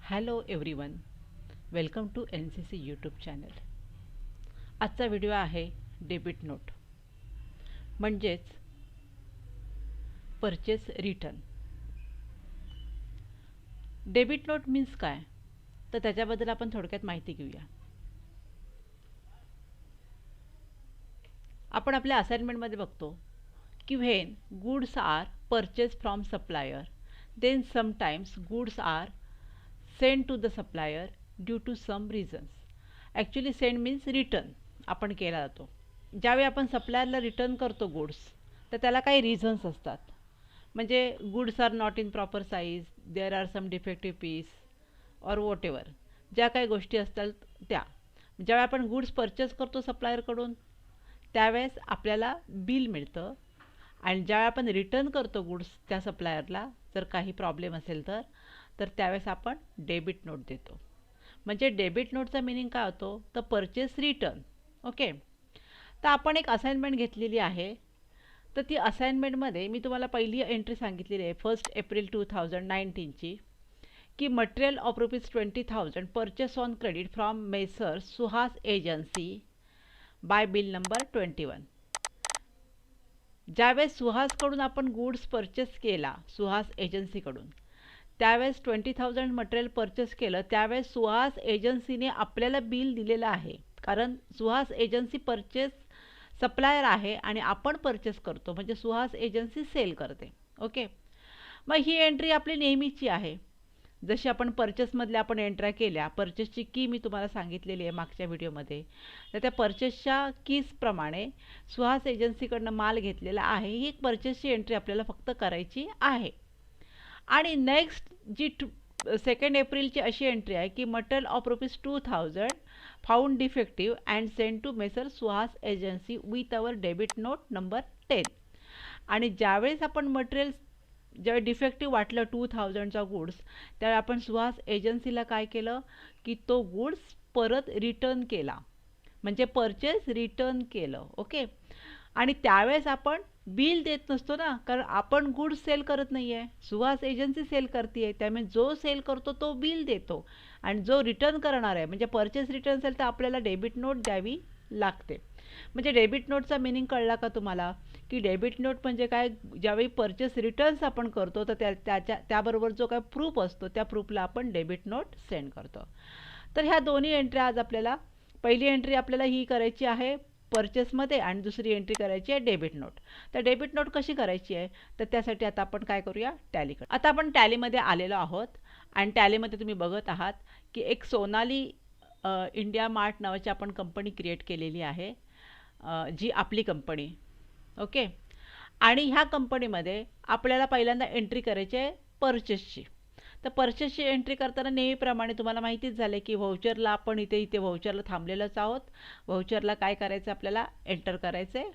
Hello everyone, welcome to N C C YouTube channel. आजचा video आहे debit note म्हणजेच purchase return. Debit note means काय, तर त्याच्याबद्दल आपण थोडक्यात माहिती घेऊया. आपण आपल्या असाइनमेंटमध्ये बघतो की when goods are purchase from supplier, then sometimes goods are send to the supplier due to some reasons. Actually send means return आपण केला जातो. ज्यावेळी आपण सप्लायरला रिटर्न करतो गुड्स, तर त्याला काही रिझन्स असतात. म्हणजे goods are not in proper size, there are some defective piece or whatever, ज्या काही गोष्टी असतात त्या. ज्यावेळी आपण गुड्स परचेस करतो सप्लायरकडून, त्यावेळेस आपल्याला बिल मिळतं, आणि ज्यावेळी आपण रिटर्न करतो गुड्स त्या सप्लायरला, जर काही प्रॉब्लेम असेल तर त्यावेळेस आपण डेबिट नोट देतो. म्हणजे डेबिट नोटचा मिनिंग काय होतो, तर परचेस रिटर्न. ओके, तर आपण एक असाइनमेंट घेतलेली आहे. तर ती असाइनमेंटमध्ये मी तुम्हाला पहिली एंट्री सांगितलेली आहे 1 एप्रिल 2019ची, की material of ₹20,000 purchase on credit from messrs Suhas agency by bill number 21. ज्यावेळेस सुहासकडून आपण गुड्स परचेस केला सुहास एजन्सीकडून, त्यावेळेस 20,000 मटेरियल परचेस केलं, त्यावेळेस सुहास एजन्सीने आपल्याला बिल दिलेलं आहे. कारण सुहास एजन्सी परचेस सप्लायर आहे आणि आपण परचेस करतो, म्हणजे सुहास एजन्सी सेल करते. ओके, मग ही एंट्री आपली नेहमीची आहे. जशी आपण परचेसमधल्या आपण एंट्र्या केल्या, परचेसची की मी तुम्हाला सांगितलेली आहे मागच्या व्हिडिओमध्ये, तर त्या परचेसच्या कीजप्रमाणे सुहास एजन्सीकडनं माल घेतलेला आहे, ही एक परचेसची एंट्री आपल्याला फक्त करायची आहे. आणि नेक्स्ट जी 2 एप्रिलची अशी एंट्री आहे की material of ₹2,000 found defective and send to messrs Suhas agency with our debit note number 10. आणि ज्यावेळेस आपण मटेरियल ज्यावेळी डिफेक्टिव्ह वाटलं 2,000चा गुड्स, त्यावेळी आपण सुहास एजन्सीला काय केलं की तो गुड्स परत रिटर्न केला, म्हणजे परचेस रिटर्न केलं. ओके, आणि त्यावेळेस आपण बिल देत नसतो ना, कारण आपण गुड्स सेल करत नाही आहे, सुहास एजन्सी सेल करते आहे. त्यामुळे जो सेल करतो तो बिल देतो, आणि जो रिटर्न करणार आहे म्हणजे परचेस रिटर्न असेल तर आपल्याला डेबिट नोट द्यावी लागते. म्हणजे डेबिट नोटचा मिनिंग कळला का तुम्हाला, की डेबिट नोट म्हणजे काय, ज्यावेळी परचेस रिटर्न्स आपण करतो तर त्याबरोबर जो काय प्रूफ असतो त्या प्रूफला आपण डेबिट नोट सेंड करतो. तर ह्या दोन्ही एंट्री आज आपल्याला, पहिली एंट्री आपल्याला ही करायची आहे परचेसमध्ये, आणि दुसरी एंट्री करायची आहे डेबिट नोट. तर डेबिट नोट कशी करायची आहे, तर त्यासाठी आता आपण काय करूया, टॅलीकडे. आता आपण टॅलीमध्ये आलेलो आहोत, आणि टॅलीमध्ये तुम्ही बघत आहात की एक सोनाली इंडिया मार्ट नावाची आपण कंपनी क्रिएट केलेली आहे, जी आपली कंपनी. ओके, आणि ह्या कंपनीमध्ये आपल्याला पहिल्यांदा एंट्री करायची आहे परचेसची. तर परचेसची एंट्री करताना नेहमीप्रमाणे तुम्हाला माहितीच झाले की व्हाउचरला आपण इथे व्हाउचरला थांबलेलोच आहोत. व्हाउचरला काय करायचं, आपल्याला एंटर करायचं आहे,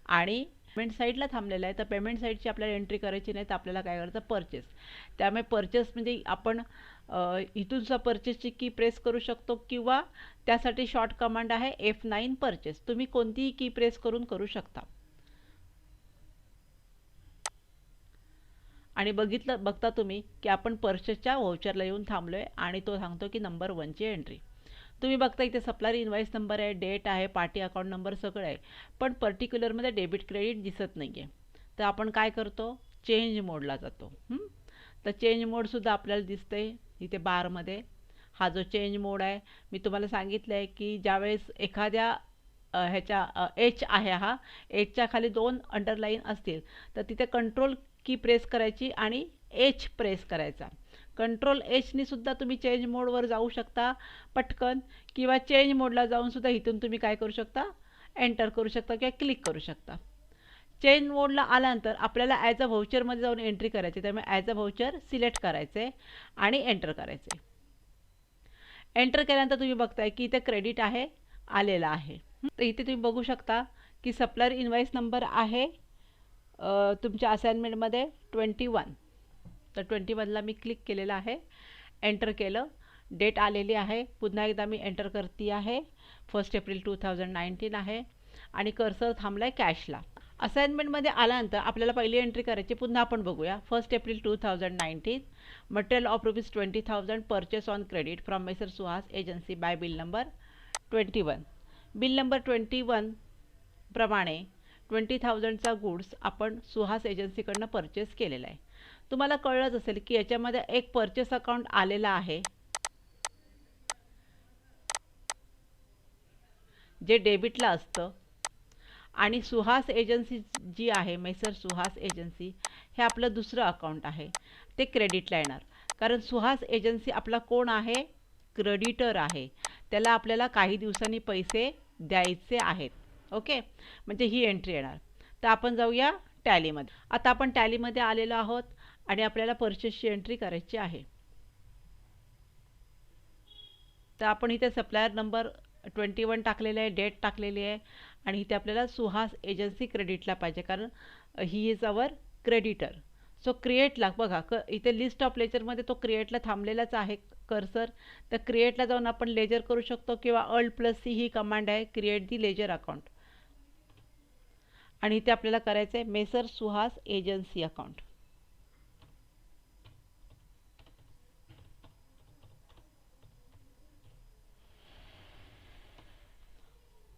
आणि पेमेंट साईडला थांबलेलं आहे. तर पेमेंट साईडची आपल्याला एंट्री करायची नाही, तर आपल्याला काय करायचं, परचेस. त्यामुळे परचेस म्हणजे आपण इथूनचा परचेसची की प्रेस करू शकतो, किंवा त्यासाठी शॉर्ट कमांड आहे F9 परचेस. तुम्ही कोणतीही की प्रेस करू शकता. आणि बघता तुम्ही की आपण परचेसच्या व्हाउचरला येऊन थांबलो आहे, आणि तो सांगतो की नंबर 1ची एंट्री. तुम्ही बघता इथे सप्लायर इनवाईस नंबर आहे, डेट आहे, पार्टी अकाउंट नंबर सगळं आहे, पण पर्टिक्युलरमध्ये डेबिट क्रेडिट दिसत नाही आहे. तर आपण काय करतो, चेंज मोडला जातो. तर चेंज मोडसुद्धा आपल्याला दिसते इथे बारमध्ये. हा जो चेंज मोड आहे, मी तुम्हाला सांगितलं आहे की ज्यावेळेस एखाद्या ह्याच्या एच आहे, हा एचच्या खाली 2 अंडरलाईन असतील, तर तिथे कंट्रोल की प्रेस करायची आणि एच प्रेस करायचा. कंट्रोल एचनी सुद्धा तुम्ही चेंज मोडवर जाऊ शकता पटकन, किंवा चेंज मोडला जाऊन सुद्धा इथून तुम्ही काय करू शकता, एंटर करू शकता किंवा क्लिक करू शकता. चेंज मोडला आल्यानंतर आपल्याला ॲज अ व्हाउचरमध्ये जाऊन एंट्री करायची, त्यामुळे ॲज अ व्हाउचर सिलेक्ट करायचे आणि एंटर करायचे. एंटर केल्यानंतर तुम्ही बघताय की इथे क्रेडिट आहे आलेला आहे. तर इथे तुम्ही बघू शकता की सप्लायर इनवाईस नंबर आहे तुमच्या असाइनमेंटमध्ये 21. तर 21ला मी क्लिक केलेलं आहे, एंटर केलं, डेट आलेली आहे. पुन्हा एकदा मी एंटर करते आहे, 1 एप्रिल 2019 आहे, आणि कर्सर थांबला आहे कॅशला. असाइनमेंटमध्ये आल्यानंतर आपल्याला पहिली एंट्री करायची, पुन्हा आपण बघूया. 1 April 2019, material of ₹20,000 purchase on credit from messrs Suhas agency by bill number 21. Bill number 21 प्रमाणे 20,000चा गुड्स आपण सुहास एजन्सीकडनं परचेस केलेला आहे. तुम्हाला कळलंच असेल की याच्यामध्ये एक परचेस अकाउंट आलेला आहे जे डेबिटला असतं, आणि सुहास एजन्सी जी आहे, मेसर सुहास एजन्सी, हे आपलं दुसरं अकाउंट आहे, ते क्रेडिटला येणार. कारण सुहास एजन्सी आपला कोण आहे? क्रेडिटर आहे. त्याला आपल्याला काही दिवसांनी पैसे द्यायचे आहेत. ओके, म्हणजे ही एंट्री येणार. तर आपण जाऊया टॅलीमध्ये. आता आपण टॅलीमध्ये आलेलो आहोत आणि आपल्याला परचेसची एंट्री करायची आहे. तर आपण इथे सप्लायर नंबर 21 टाकलेला आहे, डेट टाकलेली आहे, आणि इथे आपल्याला सुहास एजन्सी क्रेडिटला पाहिजे कारण he is our creditor. So क्रिएटला बघा, इथे लिस्ट ऑफ लेजरमध्ये तो क्रिएटला थांबलेलाच आहे कर्सर. तर क्रिएटला जाऊन आपण लेजर करू शकतो किंवा Alt+C ही कमांड आहे, क्रिएट दी लेजर अकाउंट. आणि इथे आपल्याला करायचं आहे messrs Suhas agency account.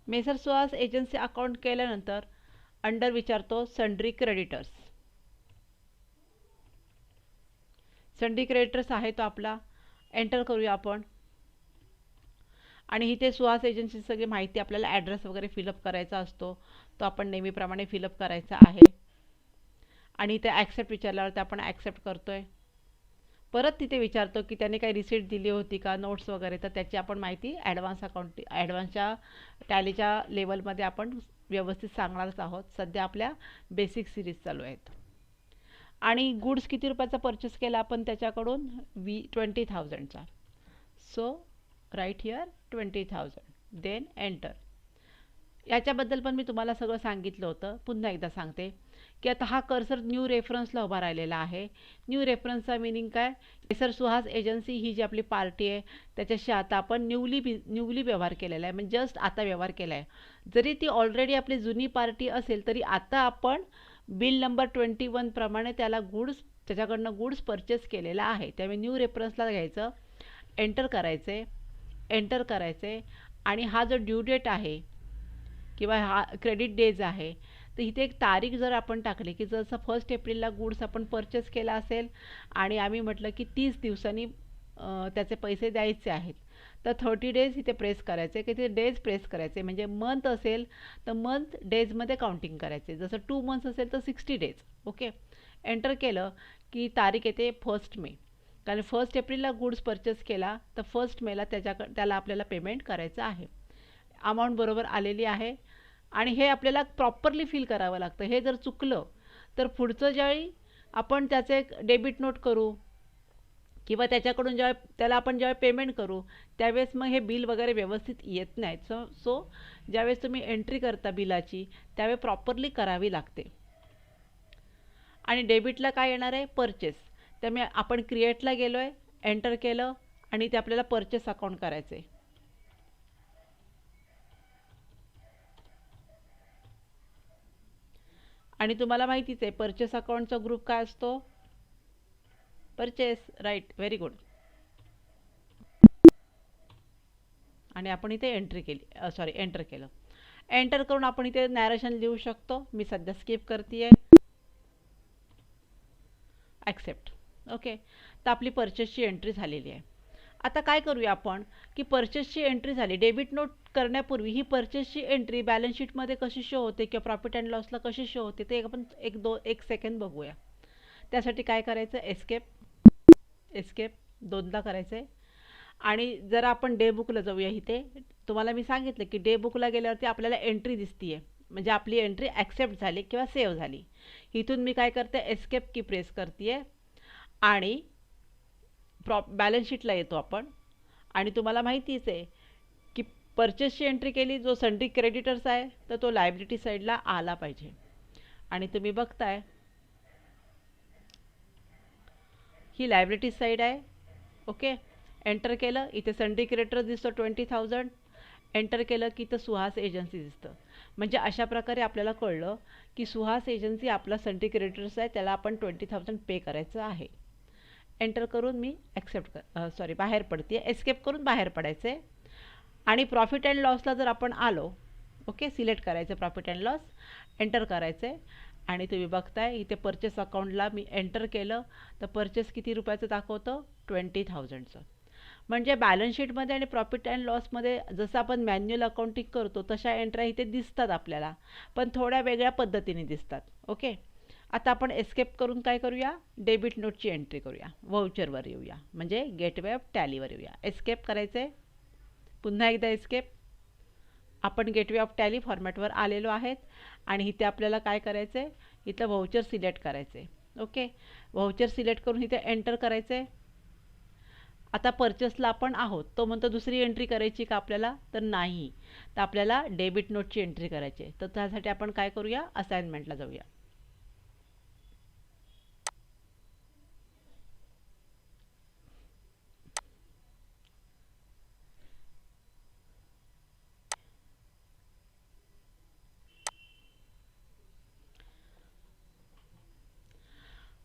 Messrs Suhas agency account केल्यानंतर अंडर विचारतो सन्ड्री क्रेडिटर्स. सन्ड्री क्रेडिटर्स आहे तो आपला, एंटर करूया आपण. आणि इथे सुहास एजन्सीची सगळी माहिती, आपल्याला ॲड्रेस वगैरे फिलअप करायचा असतो, तो आपण नेहमीप्रमाणे फिलअप करायचा आहे. आणि इथे ॲक्सेप्ट विचारल्यावर आपण ॲक्सेप्ट करतोय. परत तिथे विचारतो की त्याने काही रिसीट दिली होती का, नोट्स वगैरे, तर त्याची आपण माहिती ॲडव्हान्सच्या टॅलीच्या लेवलमध्ये आपण व्यवस्थित सांगणारच आहोत. सध्या आपल्या बेसिक सिरीज चालू आहेत. आणि गुड्स किती रुपयाचा परचेस केला आपण त्याच्याकडून? 20,000चा. So right here 20,000, then enter. याच्याबद्दल पण मी तुम्हाला सगळं सांगितलं होतं, पुन्हा एकदा सांगते की आता हा कर्सर न्यू रेफरन्सला उभा राहिलेला आहे. न्यू रेफरन्सचा मिनिंग काय? मेसर सुहास एजन्सी ही जी आपली पार्टी आहे त्याच्याशी आता आपण न्यूली व्यवहार केलेला आहे, म्हणजे जस्ट आता व्यवहार केला आहे. जरी ती ऑलरेडी आपली जुनी पार्टी असेल तरी आता आपण बिल नंबर 21 प्रमाणे त्याच्याकडनं गुड्स परचेस केलेला आहे. त्यामुळे न्यू रेफरन्सला घ्यायचं, एंटर करायचे, आणि हा जो ड्यू डेट आहे किंवा हा क्रेडिट डेज आहे, तर इथे एक तारीख जर आपण टाकली की जसं 1 एप्रिलला गुड्स आपण परचेस केला असेल आणि आम्ही म्हटलं की 30 दिवसांनी त्याचे पैसे द्यायचे आहेत, तर 30 डेज इथे प्रेस करायचे, की ते डेज प्रेस करायचे. म्हणजे मंथ असेल तर मंथ डेजमध्ये काउंटिंग करायचे. जसं 2 मंथ्स असेल तर 60 डेज. ओके, एंटर केलं की तारीख येते 1 मे. कारण 1 एप्रिलला गुड्स परचेस केला तर 1 मेला त्याला आपल्याला पेमेंट करायचं आहे. अमाऊंट बरोबर आलेली आहे. आणि हे आपल्याला प्रॉपरली फिल करावं लागतं. हे जर चुकलं तर पुढचं ज्यावेळी आपण त्याचे एक डेबिट नोट करू किंवा त्याच्याकडून त्याला आपण ज्यावेळी पेमेंट करू त्यावेळेस मग हे बिल वगैरे व्यवस्थित येत नाहीत. सो ज्यावेळेस तुम्ही एंट्री करता बिलाची त्यावेळी प्रॉपरली करावी लागते. आणि डेबिटला काय येणार आहे? परचेस. त्यामुळे आपण क्रिएटला गेलो आहे, एंटर केलं, आणि ते आपल्याला परचेस अकाउंट करायचं आहे. आणि तुम्हाला माहितीच आहे परचेस अकाउंटचा ग्रुप काय असतो? परचेस. Right, very good. आणि आपण इथे एंटर केलं. एंटर करून आपण इथे नॅरेशन लिहू शकतो. मी सध्या स्किप करते आहे. ॲक्सेप्ट. ओके, तर आपली परचेसची एंट्री झालेली आहे. आता काय करूया आपण की परचेसची एंट्री झाली. डेबिट नोट करण्यापूर्वी ही परचेसची एंट्री बॅलन्स शीटमध्ये कशी शो होते किंवा प्रॉफिट अँड लॉसला कशी शो होते ते आपण एक सेकंड बघूया. त्यासाठी काय करायचं? एस्केप 2दा करायचं आहे. आणि जर आपण डे बुकला जाऊया, इथे तुम्हाला मी सांगितलं की डे बुकला गेल्यावरती आपल्याला एंट्री दिसते आहे, म्हणजे आपली एंट्री ॲक्सेप्ट झाली किंवा सेव्ह झाली. इथून मी काय करते? एस्केप की प्रेस करते आहे आणि बॅलन्स शीटला येतो आपण. आणि तुम्हाला माहितीच आहे की परचेसची एंट्री केली, जो सन्ड्री क्रेडिटर्स आहे तर तो लायबिलिटी साईडला आला पाहिजे. आणि तुम्ही बघताय ही लायबिलिटी साईड आहे. ओके, एंटर केलं, इथे सन्ड्री क्रेडिटर्स दिसतो 20,000. एंटर केलं की इथं सुहास एजन्सी दिसतं. म्हणजे अशा प्रकारे आपल्याला कळलं की सुहास एजन्सी आपला संटी क्रेडिटर्स आहे, त्याला आपण 20,000 पे करायचं आहे. एंटर करून मी सॉरी बाहेर पडते, एस्केप करून बाहेर पडायचं आहे. आणि प्रॉफिट अँड लॉसला जर आपण आलो, ओके, सिलेक्ट करायचं प्रॉफिट अँड लॉस, एंटर करायचं आहे. आणि तुम्ही बघताय इथे परचेस अकाउंटला मी एंटर केलं तर परचेस किती रुपयाचं दाखवतं, 20,000चं. म्हणजे बॅलन्स शीटमध्ये आणि प्रॉफिट अँड लॉसमध्ये जसं आपण मॅन्युअल अकाउंटिंग करतो तशा एंट्र्या इथे दिसतात आपल्याला, पण थोड्या वेगळ्या पद्धतीने दिसतात. ओके, आता आपण एस्केप करून काय करूया, डेबिट नोटची एंट्री करूया, व्हाउचरवर येऊया, म्हणजे गेटवे ऑफ टॅलीवर येऊया. एस्केप करायचं आहे, पुन्हा एकदा एस्केप. आपण गेटवे ऑफ टॅली फॉर्मॅटवर आलेलो आहेत आणि इथे आपल्याला काय करायचं आहे, इथं व्हाउचर सिलेक्ट करायचं आहे. ओके, व्हाउचर सिलेक्ट करून इथे एंटर करायचं आहे. आता परचेसला आपण आहोत, तो म्हणतो दुसरी एंट्री करायची का आपल्याला, तर नाही, तर आपल्याला डेबिट नोटची एंट्री करायची आहे. तर त्यासाठी आपण काय करूया, असाइनमेंटला जाऊया.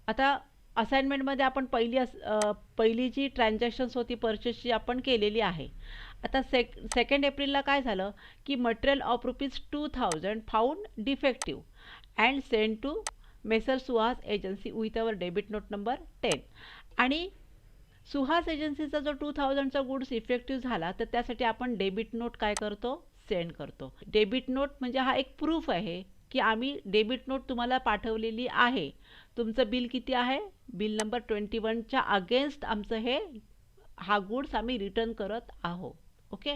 आता असाइनमेंटमध्ये आपण पहिली जी ट्रान्झॅक्शन्स होती परचेसची आपण केलेली आहे. आता 2 एप्रिलला काय झालं की material of ₹2,000 found defective and send to messrs Suhas agency with our debit note number 10. आणि सुहास एजन्सीचा जो 2,000चा गुड्स इफेक्टिव्ह झाला तर त्यासाठी आपण डेबिट नोट काय करतो, सेंड करतो. डेबिट नोट म्हणजे हा एक प्रूफ आहे की आम्ही डेबिट नोट तुम्हाला पाठवलेली आहे. तुमचं बिल किती आहे, बिल नंबर 21च्या अगेन्स्ट आमचं हा गुड्स आम्ही रिटर्न करत आहोत. ओके,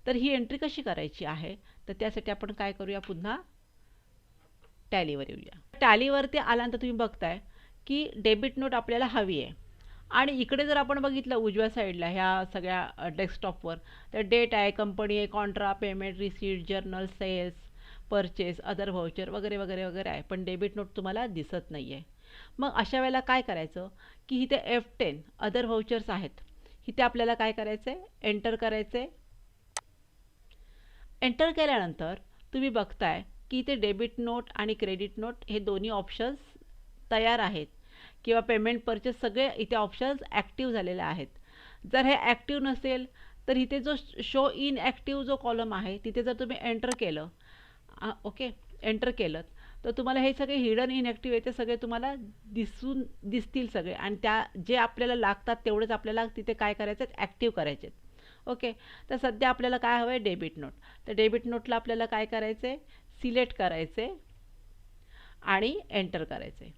तर ही एंट्री कशी करायची आहे, तर त्यासाठी आपण काय करूया, पुन्हा टॅलीवर येऊया. टॅलीवरती आल्यानंतर तुम्ही बघताय की डेबिट नोट आपल्याला हवी आहे. आणि इकडे जर आपण बघितलं उजव्या साईडला ह्या सगळ्या डेस्कटॉपवर, तर डेट आहे, कंपनी आहे, contra, payment, receipt, journal, sales, purchase, other voucher वगैरे वगैरे वगैरे आहे, पण डेबिट नोट तुम्हाला दिसत नाही आहे. मग अशा वेळेला काय करायचं की इथे F10 अदर व्हाउचर्स आहेत, इथे आपल्याला काय करायचं आहे, एंटर करायचं आहे. एंटर केल्यानंतर तुम्ही बघताय की इथे डेबिट नोट आणि क्रेडिट नोट हे दोन्ही ऑप्शन्स तयार आहेत, किंवा पेमेंट परचेस सगळे इथे ऑप्शन्स ॲक्टिव्ह झालेले आहेत. जर हे ॲक्टिव्ह नसेल तर इथे जो शो इन ॲक्टिव्ह जो कॉलम आहे तिथे जर तुम्ही एंटर केलं, ओके, एंटर केलं तर तुम्हाला हे सगळे हिडन इनॲक्टिव्ह आहे ते सगळे तुम्हाला दिसतील सगळे, आणि त्या जे आपल्याला लागतात तेवढेच आपल्याला तिथे काय करायचं आहे, ॲक्टिव्ह करायचे आहेत. ओके, तर सध्या आपल्याला काय हवं आहे, डेबिट नोट. तर डेबिट नोटला आपल्याला काय करायचं आहे, सिलेक्ट करायचं आहे आणि एंटर करायचं आहे.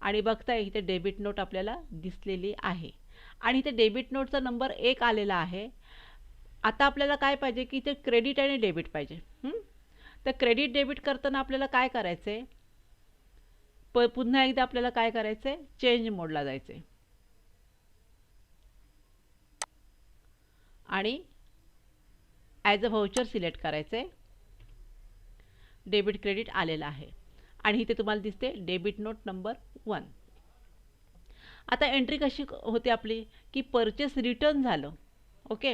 आणि बघताय इथे डेबिट नोट आपल्याला दिसलेली आहे आणि इथे डेबिट नोटचा नंबर 1 आलेला आहे. आता आपल्याला काय पाहिजे की इथे क्रेडिट आणि डेबिट पाहिजे. तर क्रेडिट डेबिट करताना आपल्याला काय करायचं आहे, पुन्हा एकदा आपल्याला काय करायचं आहे, चेंज मोडला जायचं आहे आणि ॲज अ व्हाउचर सिलेक्ट करायचं आहे. डेबिट क्रेडिट आलेला आहे आणि इथे तुम्हाला दिसते डेबिट नोट नंबर 1. आता एंट्री कशी होते आपली की परचेस रिटर्न झालं. ओके,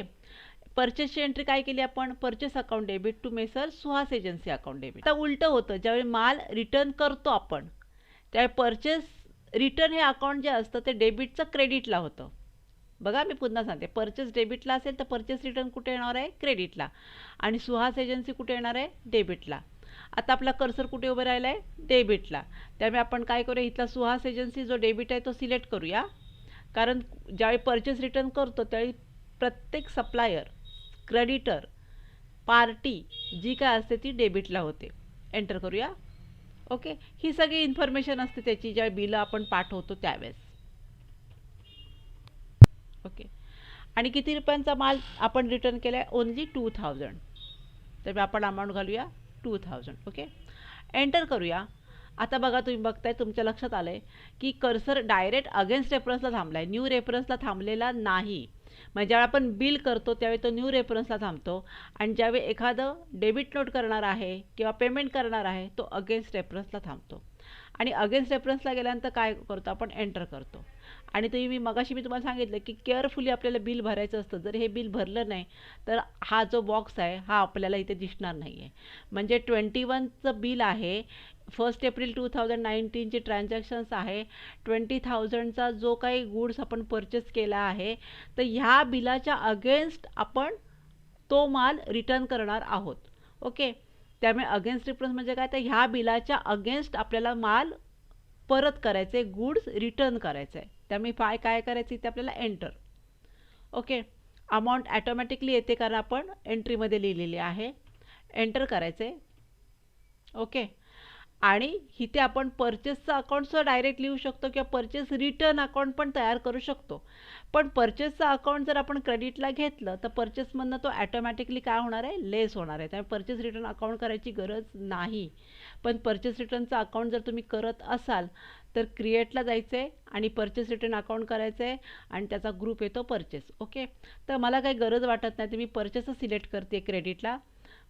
परचेसची एंट्री काय केली आपण, purchase account debit to messrs Suhas agency account debit. आता उलटं होतं, ज्यावेळी माल रिटर्न करतो आपण त्यावेळी परचेस रिटर्न हे अकाउंट जे असतं ते डेबिटचं क्रेडिटला होतं. बघा मी पुन्हा सांगते, परचेस डेबिटला असेल तर परचेस रिटर्न कुठे येणार आहे, क्रेडिटला, आणि सुहास एजन्सी कुठे येणार आहे, डेबिटला. आता आपला कर्सर कुठे उभं राहिला आहे, डेबिटला. त्यामुळे आपण काय करूया, इथला सुहास एजन्सी जो डेबिट आहे तो सिलेक्ट करूया, कारण ज्यावेळी परचेस रिटर्न करतो त्यावेळी प्रत्येक सप्लायर, क्रेडिटर, पार्टी जी काय असते ती डेबिटला होते. एंटर करूया. ओके, ही सगळी इन्फॉर्मेशन असते त्याची ज्यावेळी बिल आपण पाठवतो त्यावेळेस. ओके, आणि किती रुपयांचा माल आपण रिटर्न केला आहे, ओनली 2,000. तर आपण अमाऊंट घालूया 2,000. ओके, एंटर करूया. आता बघा तुम्ही बघताय, तुमच्या लक्षात आलं आहे की कर्सर डायरेक्ट अगेन्स्ट रेफरन्सला थांबला आहे, न्यू रेफरन्सला थांबलेला नाही. म्हणजे ज्यावेळी आपण बिल करतो त्यावेळी तो न्यू रेफरन्सला थांबतो, आणि ज्यावेळी एखादं डेबिट नोट करणार आहे किंवा पेमेंट करणार आहे तो अगेन्स्ट रेफरन्सला थांबतो. आणि अगेन्स्ट रेफरन्सला गेल्यानंतर काय करतो आपण, एंटर करतो. आणि मी मगाशी तुम्हाला सांगितलं की केअरफुली आपल्याला बिल भरायचं असतं. जर हे बिल भरलं नाही तर हा जो बॉक्स आहे हा आपल्याला इथे दिसणार नाही आहे. म्हणजे 21चं बिल आहे, 1 एप्रिल 2019चे ट्रान्झॅक्शन्स आहे, 20,000चा जो काही गुड्स आपण परचेस केला आहे, तर ह्या बिलाच्या अगेन्स्ट आपण तो माल रिटर्न करणार आहोत. ओके, त्यामुळे अगेन्स्ट डिफरन्स म्हणजे काय, तर ह्या बिलाच्या अगेन्स्ट आपल्याला माल परत करायचे, गुड्स रिटर्न करायचे आहे. त्यामुळे काय करायचं इथे आपल्याला एंटर. ओके, अमाऊंट ॲटोमॅटिकली येते कारण आपण एंट्रीमध्ये लिहिलेली आहे. एंटर करायचे. ओके, आणि इथे आपण परचेसचं अकाउंटसुद्धा डायरेक्ट लिहू शकतो किंवा परचेस रिटर्न अकाउंट पण तयार करू शकतो. पण परचेसचं अकाउंट जर आपण क्रेडिटला घेतलं तर परचेसमधनं तो ॲटोमॅटिकली काय होणार आहे, लेस होणार आहे. त्यामुळे परचेस रिटर्न अकाउंट करायची गरज नाही. पण परचेस रिटर्नचं अकाउंट जर तुम्ही करत असाल तर क्रिएटला जायचं आहे आणि परचेस रिटर्न अकाउंट करायचं आहे आणि त्याचा ग्रुप येतो परचेस. ओके, तर मला काही गरज वाटत नाही, तर मी परचेसच सिलेक्ट करते क्रेडिटला.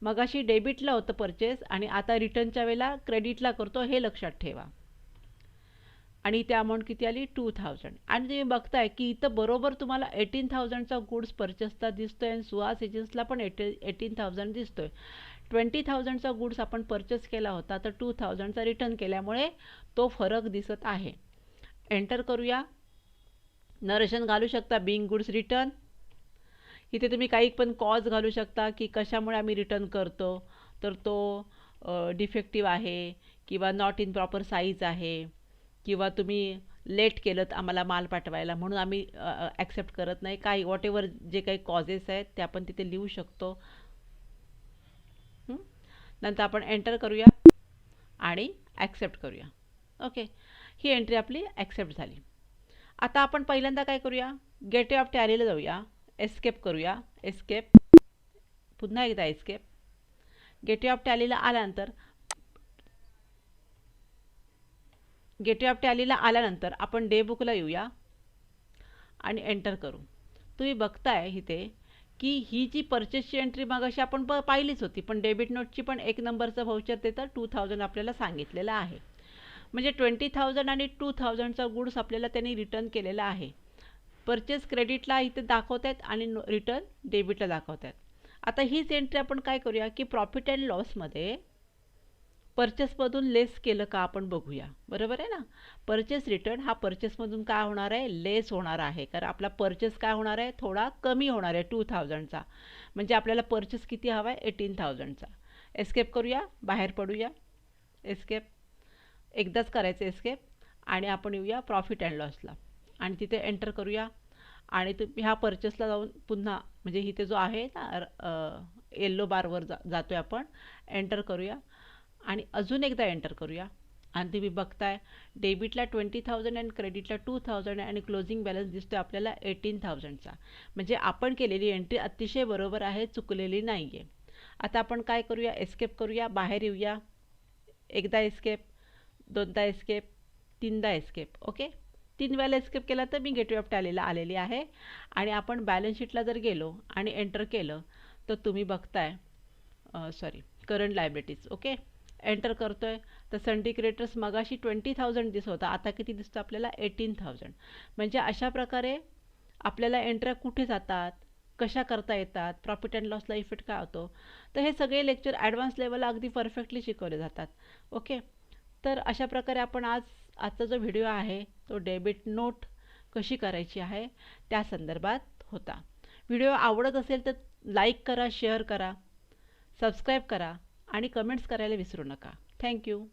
मगाशी डेबिटला होतं परचेस आणि आता रिटर्नच्या वेळेला क्रेडिटला करतो, हे लक्षात ठेवा. आणि इथे अमाऊंट किती आली, 2000. आणि तुम्ही बघताय की इथं बरोबर तुम्हाला 18,000चा गुड्स परचेसचा दिसतोय आणि सुहास एजन्सला पण 18,000 दिसतोय. 20,000चा गुड्स आपण परचेस केला होता, तर 2,000चा रिटर्न केल्यामुळे तो फरक दिसत आहे. एंटर करूया. नरेशन घालू शकता, बिंग गुड्स रिटर्न. इथे तुम्ही काही पण कॉज घालू शकता की कशामुळे आम्ही रिटर्न करतो, तर तो डिफेक्टिव्ह आहे किंवा नॉट इन प्रॉपर साईज आहे किंवा तुम्ही लेट केलं आम्हाला माल पाठवायला म्हणून आम्ही ॲक्सेप्ट करत नाही. काही वॉटेवर जे काही कॉजेस आहेत ते आपण तिथे लिहू शकतो. नंतर आपण एंटर करूया आणि ॲक्सेप्ट करूया. ओके, ही एंट्री आपली ॲक्सेप्ट झाली. आता आपण पहिल्यांदा काय करूया, गेटवे ऑफ टॅलीला जाऊया. एस्केप करूया. एस्केप, पुन्हा एकदा एस्केप. गेटवे ऑफ टॅलीला आल्यानंतर आपण डे बुकला येऊया आणि एंटर करू. तुम्ही बघताय इथे की ही जी परचेसची एंट्री मगाशी आपण पाहिलीच होती, पण डेबिट नोटची पण एक नंबरचं व्हाउचर देतं 2,000 आपल्याला सांगितलेलं आहे. म्हणजे 20,000 आणि 2,000चा गुड्स आपल्याला त्यांनी रिटर्न केलेला आहे. परचेस क्रेडिटला इथे दाखवत आहेत आणि रिटर्न डेबिटला दाखवत आहेत. आता हीच एंट्री आपण काय करूया की प्रॉफिट अँड लॉसमध्ये परचेसमधून लेस केलं का आपण बघूया. बरोबर आहे ना, परचेस रिटर्न हा परचेसमधून काय होणार आहे, लेस होणार आहे. कारण आपला परचेस काय होणार आहे, थोडा कमी होणार आहे 2,000चा. म्हणजे आपल्याला परचेस किती हवा आहे, 18,000चा. एस्केप करूया, बाहेर पडूया. एस्केप एकदाच करायचं एस्केप आणि आपण येऊया प्रॉफिट अँड लॉसला आणि तिथे एंटर करूया. आणि ह्या परचेसला जाऊन पुन्हा म्हणजे इथे जो आहे ना येल्लो बारवर जातोय आपण. एंटर करूया आणि अजून एकदा एंटर करूया. आणि तुम्ही बघताय डेबिटला 20,000 आणि क्रेडिटला 2,000 आणि क्लोजिंग बॅलन्स दिसतोय आपल्याला 18,000चा. म्हणजे आपण केलेली एंट्री अतिशय बरोबर आहे, चुकलेली नाही आहे. आता आपण काय करूया, एस्केप करूया, बाहेर येऊया. एकदा एस्केप, दोनदा एस्केप, तीनदा एस्केप. ओके, 3 वेळेला एस्केप केला तर मी गेटवे ऑफ टॅलीला आलेली आहे. आणि आपण बॅलन्स शीटला जर गेलो आणि एंटर केलं तर तुम्ही बघताय करंट लायबिलिटीज. ओके, एंटर करतोय तर सनडी क्रेडिटर्स मगाशी 20,000 दिसत होता, आता किती दिसतं आपल्याला, 18,000. म्हणजे अशा प्रकारे आपल्याला एंट्र्या कुठे जातात, कशा करता येतात, प्रॉफिट अँड लॉसला इफेक्ट काय होतो, तर हे सगळे लेक्चर ॲडव्हान्स लेवलला अगदी परफेक्टली शिकवले जातात. ओके, तर अशा प्रकारे आपण आजचा जो व्हिडिओ आहे तो डेबिट नोट कशी करायची आहे त्या संदर्भात होता. व्हिडिओ आवडत असेल तर लाईक करा, शेअर करा, सबस्क्राईब करा आणि कमेंट्स करायला विसरू नका. थँक्यू.